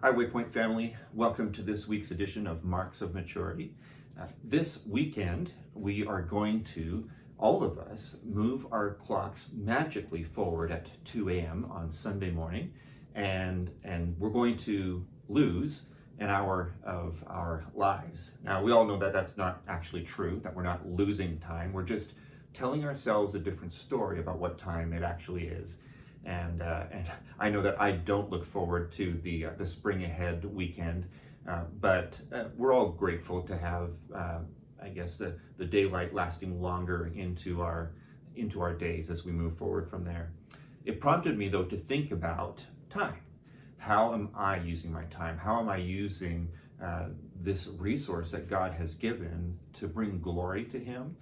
Hi, Waypoint family. Welcome to this week's edition of Marks of Maturity. This weekend, we are going to, all of us, move our clocks magically forward at 2 a.m. on Sunday morning, and we're going to lose an hour of our lives. Now, we all know that that's not actually true, that we're not losing time. We're just telling ourselves a different story about what time it actually is. And I know that I don't look forward to the spring ahead weekend, but we're all grateful to have, I guess, the daylight lasting longer into our days as we move forward from there. It prompted me, though, to think about time. How am I using my time? How am I using this resource that God has given to bring glory to Him,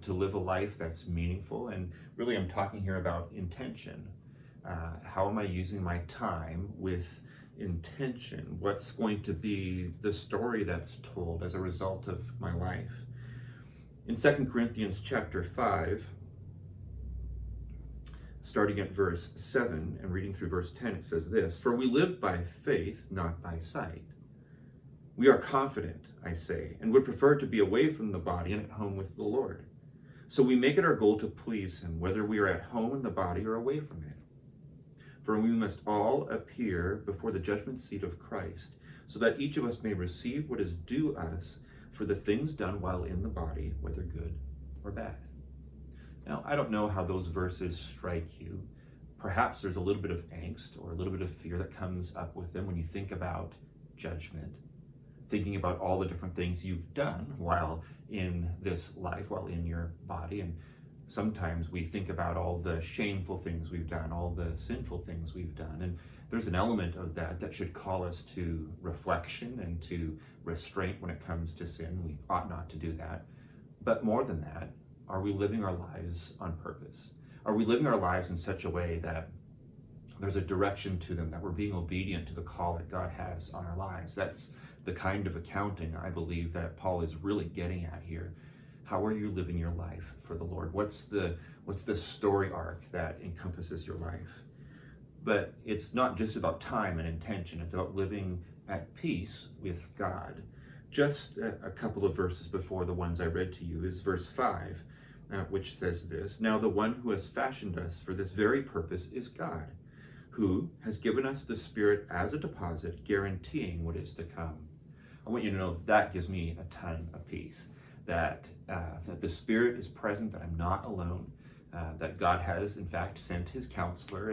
to live a life that's meaningful? And really, I'm talking here about intention. How am I using my time with intention? What's going to be the story that's told as a result of my life? In 2 Corinthians chapter 5, starting at verse 7 and reading through verse 10, it says this: "For we live by faith, not by sight. We are confident, I say, and would prefer to be away from the body and at home with the Lord. So we make it our goal to please Him, whether we are at home in the body or away from it. For we must all appear before the judgment seat of Christ, so that each of us may receive what is due us for the things done while in the body, whether good or bad." Now, I don't know how those verses strike you. Perhaps there's a little bit of angst or a little bit of fear that comes up with them when you think about judgment, thinking about all the different things you've done while in this life, while in your body. And sometimes we think about all the shameful things we've done, all the sinful things we've done. And there's an element of that that should call us to reflection and to restraint when it comes to sin. We ought not to do that. But more than that, are we living our lives on purpose? Are we living our lives in such a way that there's a direction to them, that we're being obedient to the call that God has on our lives? That's the kind of accounting I believe that Paul is really getting at here. How are you living your life for the Lord? What's the story arc that encompasses your life? But it's not just about time and intention. It's about living at peace with God. Just a couple of verses before the ones I read to you is verse 5, which says this: "Now the one who has fashioned us for this very purpose is God, who has given us the Spirit as a deposit, guaranteeing what is to come." I want you to know that gives me a ton of peace. That the Spirit is present, that I'm not alone, that God has in fact sent His counselor,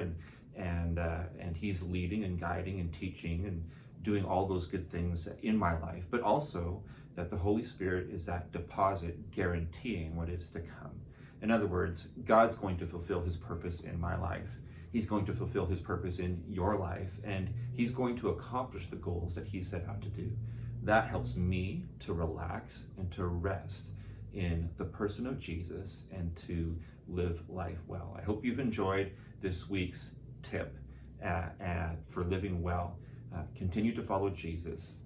and He's leading and guiding and teaching and doing all those good things in my life, but also that the Holy Spirit is that deposit guaranteeing what is to come. In other words, God's going to fulfill His purpose in my life. He's going to fulfill His purpose in your life, and He's going to accomplish the goals that He set out to do. That helps me to relax and to rest in the person of Jesus and to live life well. I hope you've enjoyed this week's tip for living well. Continue to follow Jesus.